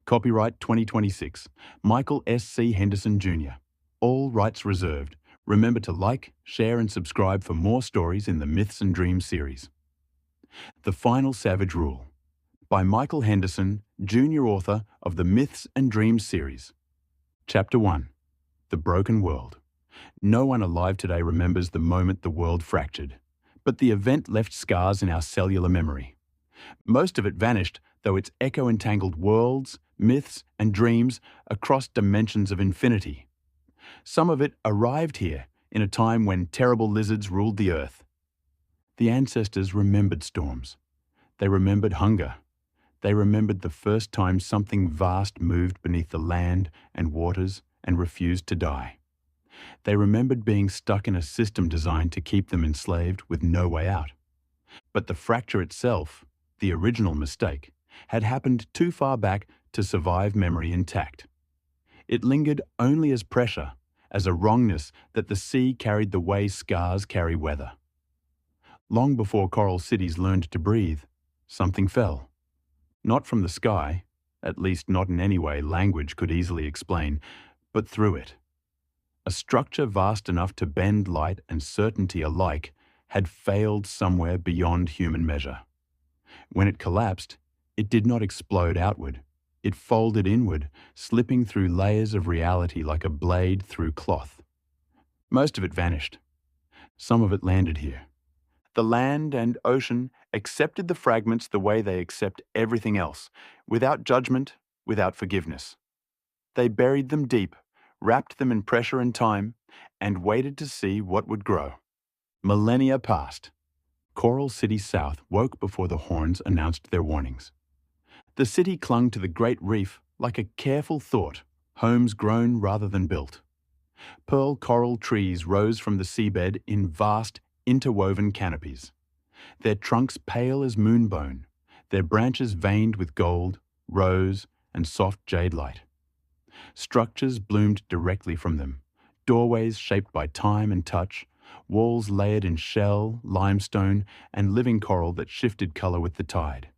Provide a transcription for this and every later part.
Copyright 2026. Michael S.C. Henderson Jr. All rights reserved. Remember to like, share and subscribe for more stories in the Myths and Dreams series. The Final Savage Rule by Michael Henderson, Jr., author of the Myths and Dreams series. Chapter 1. The Broken World. No one alive today remembers the moment the world fractured, but the event left scars in our cellular memory. Most of it vanished, though its echo entangled worlds, myths, and dreams across dimensions of infinity. Some of it arrived here in a time when terrible lizards ruled the earth. The ancestors remembered storms. They remembered hunger. They remembered the first time something vast moved beneath the land and waters and refused to die. They remembered being stuck in a system designed to keep them enslaved with no way out. But the fracture itself, the original mistake, had happened too far back to survive memory intact. It lingered only as pressure, as a wrongness that the sea carried the way scars carry weather. Long before coral cities learned to breathe, something fell. Not from the sky, at least not in any way language could easily explain, but through it. A structure vast enough to bend light and certainty alike had failed somewhere beyond human measure. When it collapsed, it did not explode outward. It folded inward, slipping through layers of reality like a blade through cloth. Most of it vanished. Some of it landed here. The land and ocean accepted the fragments the way they accept everything else, without judgment, without forgiveness. They buried them deep, wrapped them in pressure and time, and waited to see what would grow. Millennia passed. Coral City South woke before the horns announced their warnings. The city clung to the great reef like a careful thought, homes grown rather than built. Pearl coral trees rose from the seabed in vast, interwoven canopies, their trunks pale as moonbone, their branches veined with gold, rose, and soft jade light. Structures bloomed directly from them, doorways shaped by time and touch, walls layered in shell, limestone, and living coral that shifted color with the tide.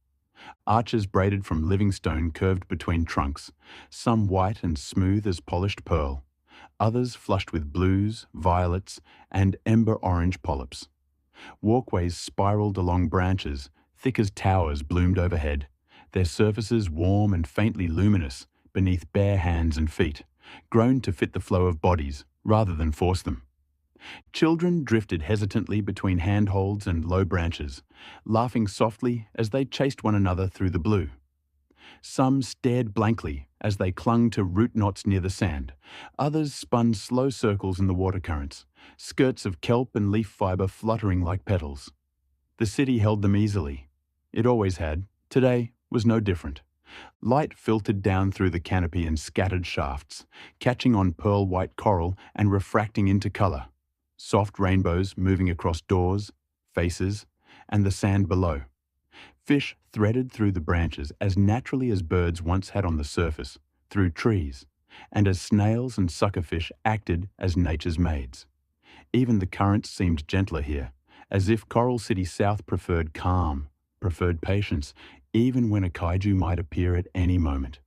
Arches braided from living stone curved between trunks, some white and smooth as polished pearl, others flushed with blues, violets, and ember orange polyps. Walkways spiraled along branches, thick as towers bloomed overhead, their surfaces warm and faintly luminous beneath bare hands and feet, grown to fit the flow of bodies rather than force them. Children drifted hesitantly between handholds and low branches, laughing softly as they chased one another through the blue. Some stared blankly as they clung to root knots near the sand. Others spun slow circles in the water currents, skirts of kelp and leaf fiber fluttering like petals. The city held them easily. It always had. Today was no different. Light filtered down through the canopy in scattered shafts, catching on pearl-white coral and refracting into color. Soft rainbows moving across doors, faces, and the sand below. Fish threaded through the branches as naturally as birds once had on the surface, through trees, and as snails and suckerfish acted as nature's maids. Even the currents seemed gentler here, as if Coral City South preferred calm, preferred patience, even when a kaiju might appear at any moment.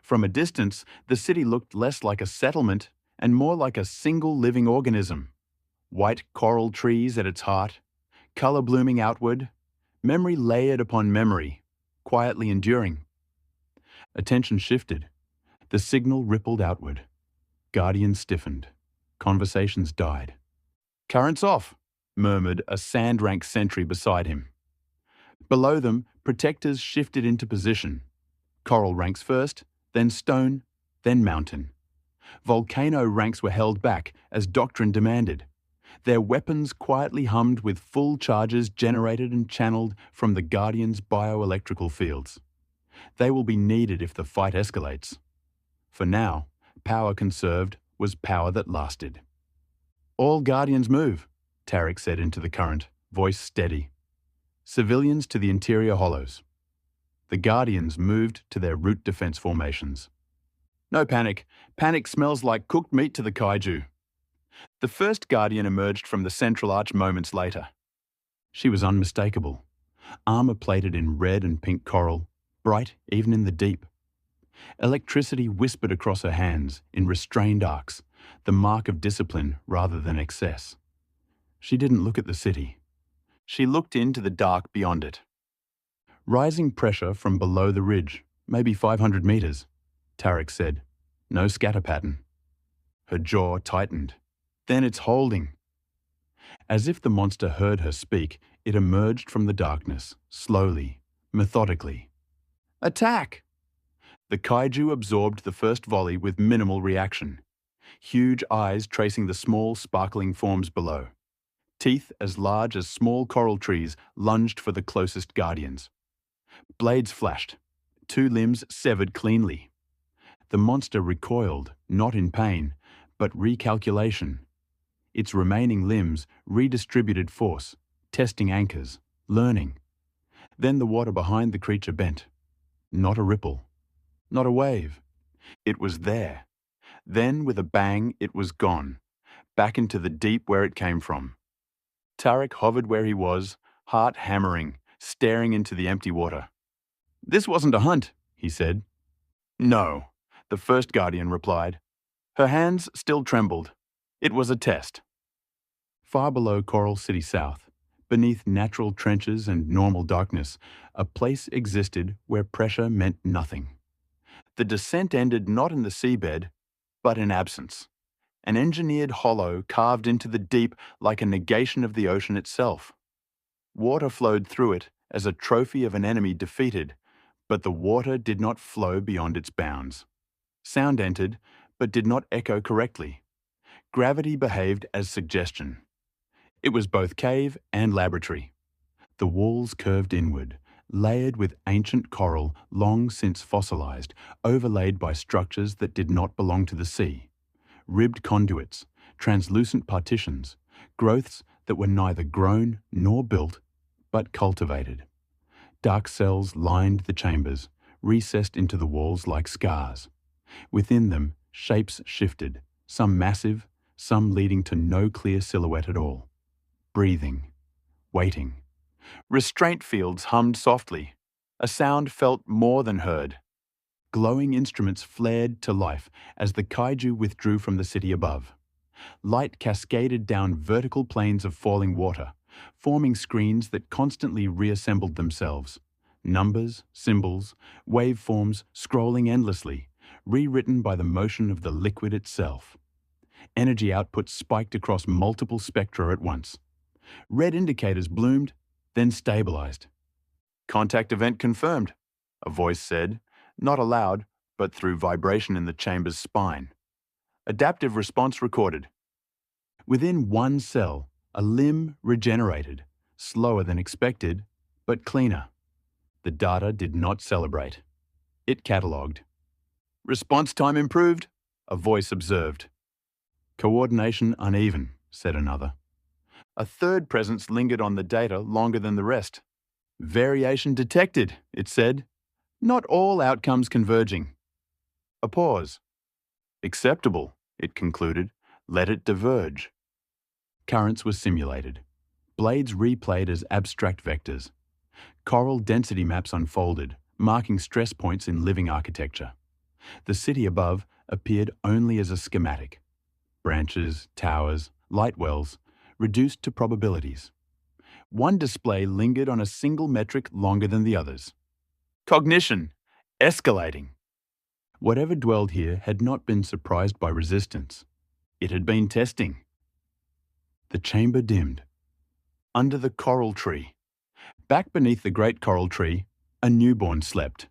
From a distance, the city looked less like a settlement and more like a single living organism. White coral trees at its heart, color blooming outward, memory layered upon memory, quietly enduring. Attention shifted. The signal rippled outward. Guardians stiffened. Conversations died. "Currents off," murmured a sand-rank sentry beside him. Below them, protectors shifted into position. Coral ranks first, then stone, then mountain. Volcano ranks were held back as doctrine demanded. Their weapons quietly hummed with full charges generated and channeled from the Guardians' bioelectrical fields. They will be needed if the fight escalates. For now, power conserved was power that lasted. "All Guardians move," Tarek said into the current, voice steady. "Civilians to the interior hollows." The Guardians moved to their root defense formations. "No panic. Panic smells like cooked meat to the kaiju." The first Guardian emerged from the central arch moments later. She was unmistakable, armor plated in red and pink coral, bright even in the deep. Electricity whispered across her hands in restrained arcs, the mark of discipline rather than excess. She didn't look at the city. She looked into the dark beyond it. Rising pressure from below the ridge, maybe 500 meters, Tarek said. No scatter pattern. Her jaw tightened. Then it's holding. As if the monster heard her speak, it emerged from the darkness, slowly, methodically. Attack! The kaiju absorbed the first volley with minimal reaction. Huge eyes tracing the small, sparkling forms below. Teeth as large as small coral trees lunged for the closest guardians. Blades flashed. 2 limbs severed cleanly. The monster recoiled, not in pain, but recalculation. Its remaining limbs redistributed force, testing anchors, learning. Then the water behind the creature bent. Not a ripple. Not a wave. It was there. Then, with a bang, it was gone, back into the deep where it came from. Tarek hovered where he was, heart hammering, staring into the empty water. This wasn't a hunt, he said. No, the first guardian replied. Her hands still trembled. It was a test. Far below Coral City South, beneath natural trenches and normal darkness, a place existed where pressure meant nothing. The descent ended not in the seabed, but in absence. An engineered hollow carved into the deep like a negation of the ocean itself. Water flowed through it as a trophy of an enemy defeated, but the water did not flow beyond its bounds. Sound entered, but did not echo correctly. Gravity behaved as suggestion. It was both cave and laboratory. The walls curved inward, layered with ancient coral long since fossilized, overlaid by structures that did not belong to the sea. Ribbed conduits, translucent partitions, growths that were neither grown nor built, but cultivated. Dark cells lined the chambers, recessed into the walls like scars. Within them, shapes shifted, some massive, some leading to no clear silhouette at all. Breathing, waiting. Restraint fields hummed softly. A sound felt more than heard. Glowing instruments flared to life as the kaiju withdrew from the city above. Light cascaded down vertical planes of falling water, forming screens that constantly reassembled themselves. Numbers, symbols, waveforms scrolling endlessly, rewritten by the motion of the liquid itself. Energy output spiked across multiple spectra at once. Red indicators bloomed, then stabilized. Contact event confirmed, a voice said, not aloud, but through vibration in the chamber's spine. Adaptive response recorded. Within one cell, a limb regenerated, slower than expected, but cleaner. The data did not celebrate. It catalogued. Response time improved, a voice observed. Coordination uneven, said another. A third presence lingered on the data longer than the rest. Variation detected, it said. Not all outcomes converging. A pause. Acceptable, it concluded. Let it diverge. Currents were simulated. Blades replayed as abstract vectors. Coral density maps unfolded, marking stress points in living architecture. The city above appeared only as a schematic. Branches, towers, light wells, reduced to probabilities. One display lingered on a single metric longer than the others. Cognition, escalating. Whatever dwelled here had not been surprised by resistance. It had been testing. The chamber dimmed. Under the coral tree. Back beneath the great coral tree, a newborn slept.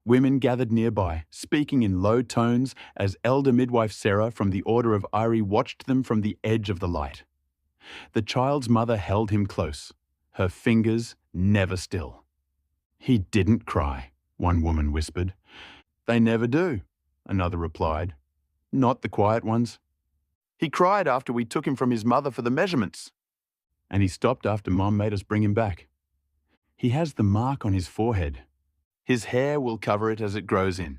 Women gathered nearby, speaking in low tones as elder midwife Sarah from the Order of Irie watched them from the edge of the light. The child's mother held him close, her fingers never still. He didn't cry, one woman whispered. They never do, another replied. Not the quiet ones. He cried after we took him from his mother for the measurements. And he stopped after Mom made us bring him back. He has the mark on his forehead. His hair will cover it as it grows in.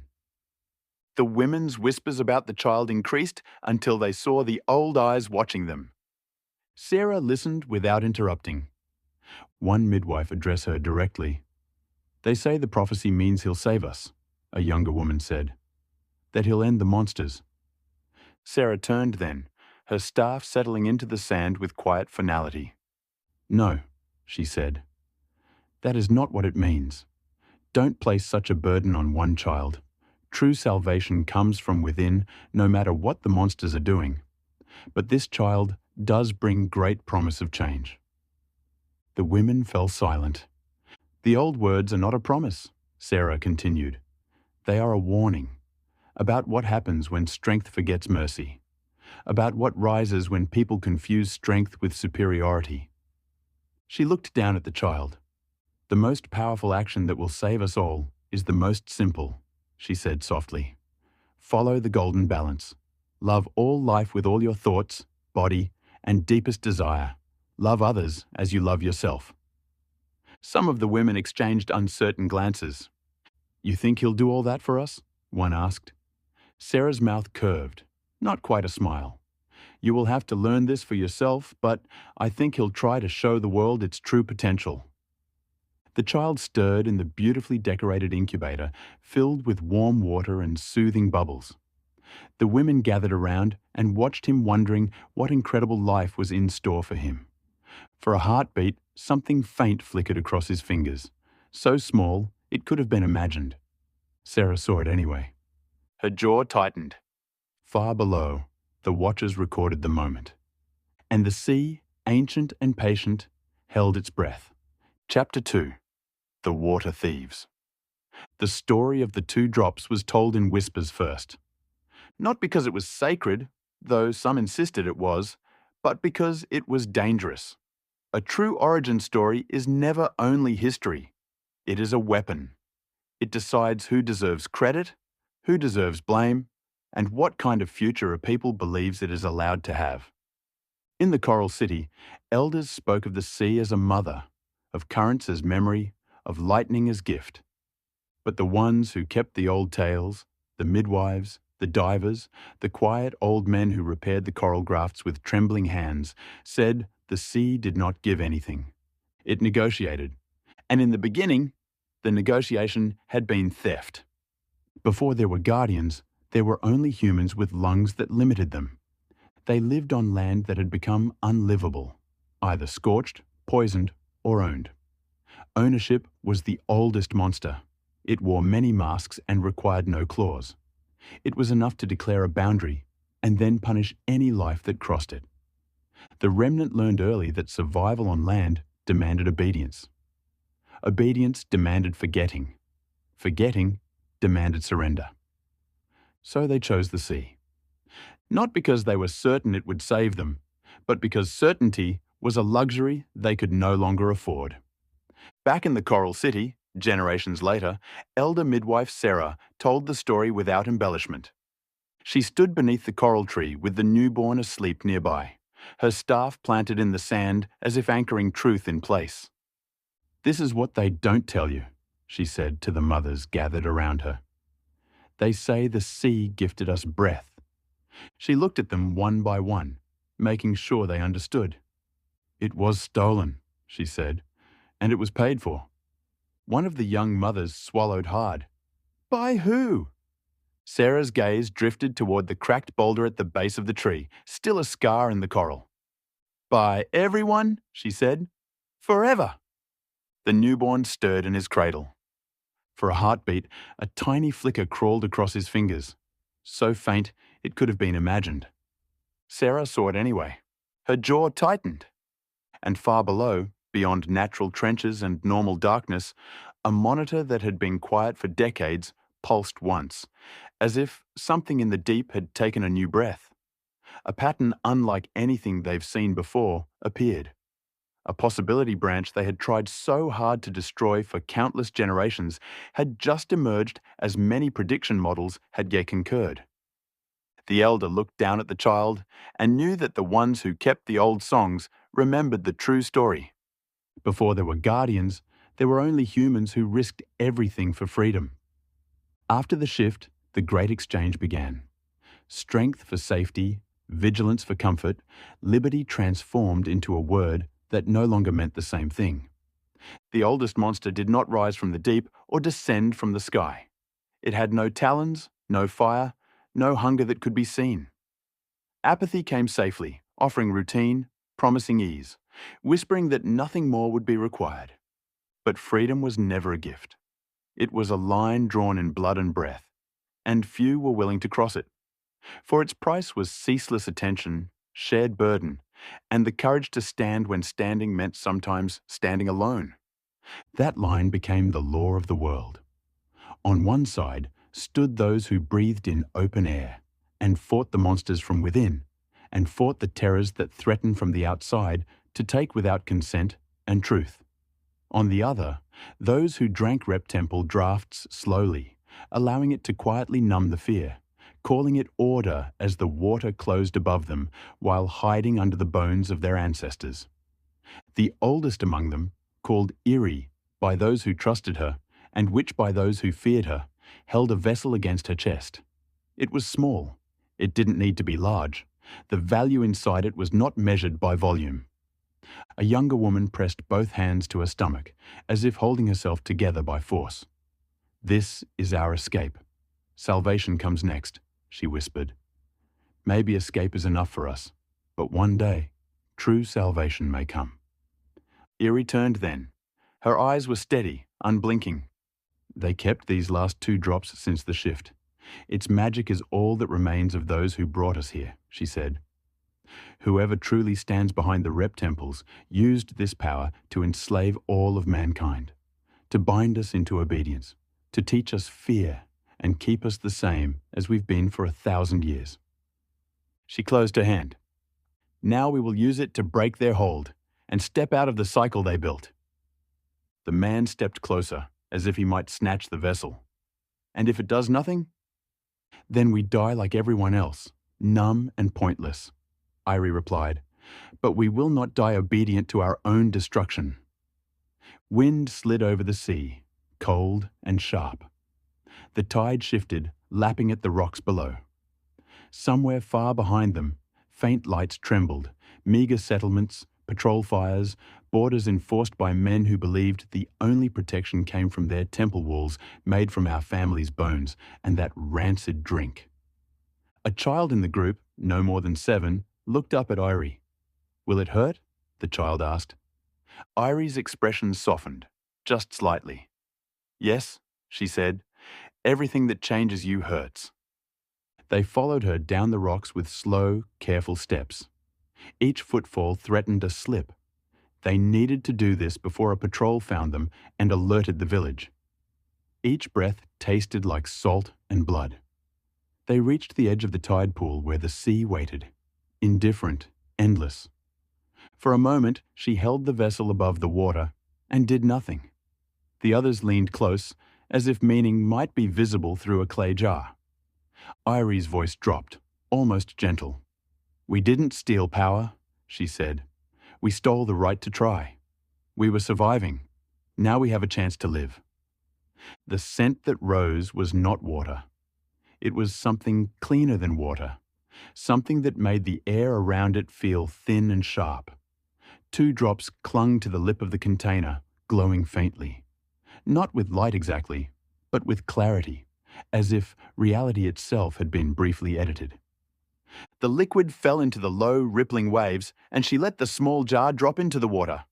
The women's whispers about the child increased until they saw the old eyes watching them. Sarah listened without interrupting. One midwife addressed her directly. They say the prophecy means he'll save us. a younger woman said. That he'll end the monsters. Sarah turned then, her staff settling into the sand with quiet finality. No, she said. That is not what it means. Don't place such a burden on one child. True salvation comes from within, no matter what the monsters are doing. But this child does bring great promise of change. The women fell silent. The old words are not a promise, Sarah continued. They are a warning about what happens when strength forgets mercy, about what rises when people confuse strength with superiority. She looked down at the child. The most powerful action that will save us all is the most simple, she said softly. Follow the golden balance. Love all life with all your thoughts, body, and deepest desire. Love others as you love yourself. Some of the women exchanged uncertain glances. You think he'll do all that for us? One asked. Sarah's mouth curved, not quite a smile. You will have to learn this for yourself, but I think he'll try to show the world its true potential. The child stirred in the beautifully decorated incubator, filled with warm water and soothing bubbles. The women gathered around and watched him, wondering what incredible life was in store for him. For a heartbeat, something faint flickered across his fingers, so small it could have been imagined. Sarah saw it anyway. Her jaw tightened. Far below, the watchers recorded the moment. And the sea, ancient and patient, held its breath. Chapter 2. The Water Thieves. The story of the two drops was told in whispers first. Not because it was sacred, though some insisted it was, but because it was dangerous. A true origin story is never only history. It is a weapon. It decides who deserves credit, who deserves blame, and what kind of future a people believes it is allowed to have. In the Coral City, elders spoke of the sea as a mother, of currents as memory, of lightning as gift. But the ones who kept the old tales, the midwives, the divers, the quiet old men who repaired the coral grafts with trembling hands, said the sea did not give anything. It negotiated. And in the beginning, the negotiation had been theft. Before there were guardians, there were only humans with lungs that limited them. They lived on land that had become unlivable, either scorched, poisoned, or owned. Ownership was the oldest monster. It wore many masks and required no claws. It was enough to declare a boundary and then punish any life that crossed it. The remnant learned early that survival on land demanded obedience. Obedience demanded forgetting. Forgetting demanded surrender. So they chose the sea. Not because they were certain it would save them, but because certainty was a luxury they could no longer afford. Back in the Coral City, generations later, elder midwife Sarah told the story without embellishment. She stood beneath the coral tree with the newborn asleep nearby, her staff planted in the sand as if anchoring truth in place. This is what they don't tell you, she said to the mothers gathered around her. They say the sea gifted us breath. She looked at them one by one, making sure they understood. It was stolen, she said, and it was paid for. One of the young mothers swallowed hard. By who? Sarah's gaze drifted toward the cracked boulder at the base of the tree, still a scar in the coral. By everyone, she said. Forever. The newborn stirred in his cradle. For a heartbeat, a tiny flicker crawled across his fingers, so faint it could have been imagined. Sarah saw it anyway. Her jaw tightened. And far below, beyond natural trenches and normal darkness, a monitor that had been quiet for decades pulsed once, as if something in the deep had taken a new breath. A pattern unlike anything they've seen before appeared. A possibility branch they had tried so hard to destroy for countless generations had just emerged as many prediction models had yet concurred. The elder looked down at the child and knew that the ones who kept the old songs remembered the true story. Before there were guardians, there were only humans who risked everything for freedom. After the shift, the great exchange began. Strength for safety, vigilance for comfort, liberty transformed into a word that no longer meant the same thing. The oldest monster did not rise from the deep or descend from the sky. It had no talons, no fire, no hunger that could be seen. Apathy came safely, offering routine, promising ease, whispering that nothing more would be required. But freedom was never a gift. It was a line drawn in blood and breath, and few were willing to cross it. For its price was ceaseless attention, shared burden, and the courage to stand when standing meant sometimes standing alone. That line became the law of the world. On one side stood those who breathed in open air and fought the monsters from within, and fought the terrors that threatened from the outside to take without consent and truth. On the other, those who drank Rep Temple drafts slowly, allowing it to quietly numb the fear, calling it order as the water closed above them while hiding under the bones of their ancestors. The oldest among them, called Eerie by those who trusted her, and Witch by those who feared her, held a vessel against her chest. It was small. It didn't need to be large. The value inside it was not measured by volume. A younger woman pressed both hands to her stomach, as if holding herself together by force. "This is our escape. Salvation comes next," she whispered. "Maybe escape is enough for us, but one day, true salvation may come." Eerie turned then. Her eyes were steady, unblinking. "They kept these last 2 drops since the shift. Its magic is all that remains of those who brought us here," she said. "Whoever truly stands behind the Rep Temples used this power to enslave all of mankind, to bind us into obedience, to teach us fear and keep us the same as we've been for 1,000 years." She closed her hand. "Now we will use it to break their hold and step out of the cycle they built." The man stepped closer, as if he might snatch the vessel. "And if it does nothing?" "Then we die like everyone else, numb and pointless," Irie replied. "But we will not die obedient to our own destruction." Wind slid over the sea, cold and sharp. The tide shifted, lapping at the rocks below. Somewhere far behind them, faint lights trembled, meagre settlements, patrol fires, borders enforced by men who believed the only protection came from their temple walls made from our family's bones and that rancid drink. A child in the group, no more than 7, looked up at Irie. "Will it hurt?" the child asked. Irie's expression softened, just slightly. "Yes," she said, "everything that changes you hurts." They followed her down the rocks with slow, careful steps. Each footfall threatened a slip. They needed to do this before a patrol found them and alerted the village. Each breath tasted like salt and blood. They reached the edge of the tide pool where the sea waited, indifferent, endless. For a moment, she held the vessel above the water and did nothing. The others leaned close, as if meaning might be visible through a clay jar. Irie's voice dropped, almost gentle. "We didn't steal power," she said. "We stole the right to try. We were surviving. Now we have a chance to live." The scent that rose was not water. It was something cleaner than water, something that made the air around it feel thin and sharp. 2 drops clung to the lip of the container, glowing faintly. Not with light exactly, but with clarity, as if reality itself had been briefly edited. The liquid fell into the low, rippling waves, and she let the small jar drop into the water.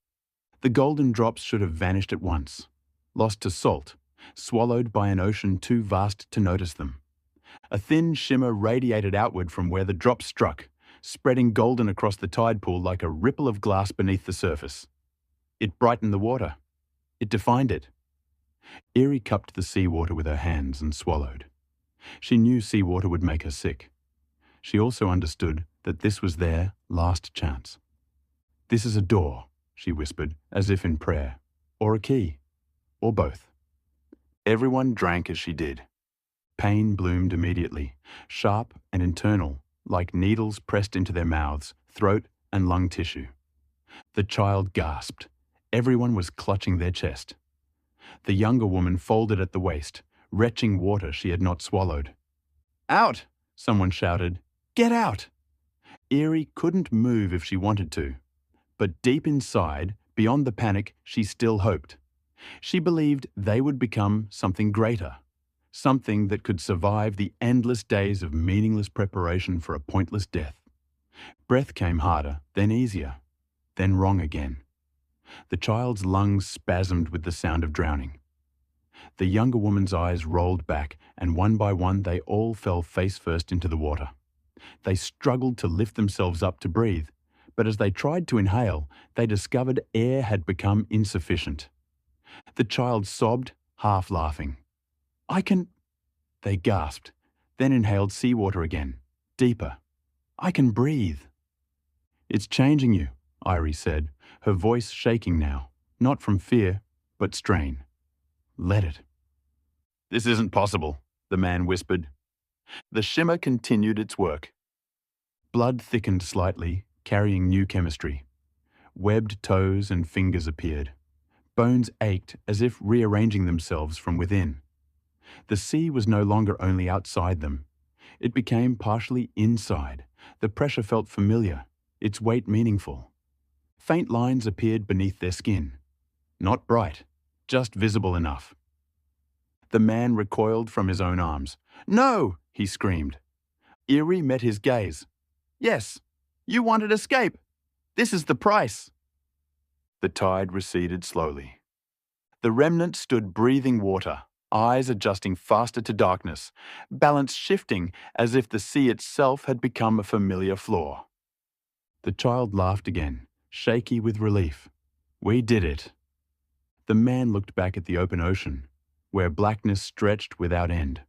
The golden drops should have vanished at once, lost to salt, swallowed by an ocean too vast to notice them. A thin shimmer radiated outward from where the drops struck, spreading golden across the tide pool like a ripple of glass beneath the surface. It brightened the water. It defined it. Eerie cupped the seawater with her hands and swallowed. She knew seawater would make her sick. She also understood that this was their last chance. "This is a door," she whispered, as if in prayer, "or a key, or both." Everyone drank as she did. Pain bloomed immediately, sharp and internal, like needles pressed into their mouths, throat, and lung tissue. The child gasped. Everyone was clutching their chest. The younger woman folded at the waist, retching water she had not swallowed. "Out!" someone shouted. "Get out!" Eerie couldn't move if she wanted to, but deep inside, beyond the panic, she still hoped. She believed they would become something greater, something that could survive the endless days of meaningless preparation for a pointless death. Breath came harder, then easier, then wrong again. The child's lungs spasmed with the sound of drowning. The younger woman's eyes rolled back, and one by one they all fell face first into the water. They struggled to lift themselves up to breathe, but as they tried to inhale, they discovered air had become insufficient. The child sobbed, half laughing. "I can—" They gasped, then inhaled seawater again, deeper. "I can breathe." "It's changing you," Irie said, her voice shaking now, not from fear, but strain. "Let it." "This isn't possible," the man whispered. The shimmer continued its work. Blood thickened slightly, carrying new chemistry. Webbed toes and fingers appeared. Bones ached as if rearranging themselves from within. The sea was no longer only outside them. It became partially inside. The pressure felt familiar, its weight meaningful. Faint lines appeared beneath their skin. Not bright, just visible enough. The man recoiled from his own arms. "No!" he screamed. Irie met his gaze. "Yes, you wanted escape. This is the price." The tide receded slowly. The remnant stood breathing water, eyes adjusting faster to darkness, balance shifting as if the sea itself had become a familiar floor. The child laughed again, shaky with relief. "We did it." The man looked back at the open ocean, where blackness stretched without end.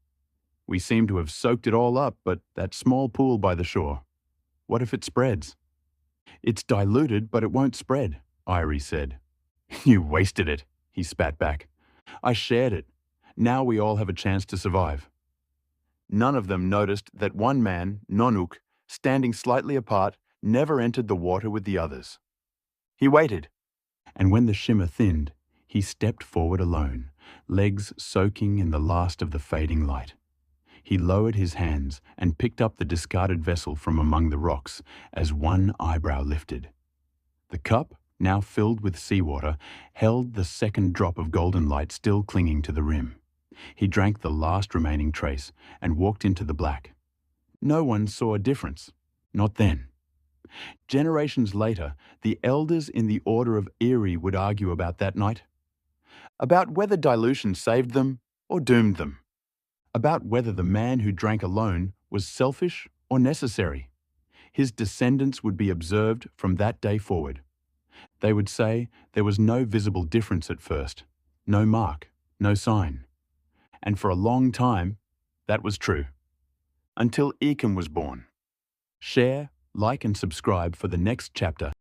"We seem to have soaked it all up, but that small pool by the shore, what if it spreads?" "It's diluted, but it won't spread," Irie said. "You wasted it," he spat back. "I shared it. Now we all have a chance to survive." None of them noticed that one man, Nonuk, standing slightly apart, never entered the water with the others. He waited, and when the shimmer thinned, he stepped forward alone, legs soaking in the last of the fading light. He lowered his hands and picked up the discarded vessel from among the rocks as one eyebrow lifted. The cup, now filled with seawater, held the second drop of golden light still clinging to the rim. He drank the last remaining trace and walked into the black. No one saw a difference. Not then. Generations later, the elders in the Order of Erie would argue about that night. About whether dilution saved them or doomed them. About whether the man who drank alone was selfish or necessary. His descendants would be observed from that day forward. They would say there was no visible difference at first, no mark, no sign. And for a long time, that was true. Until Eakham was born. Share, like and subscribe for the next chapter.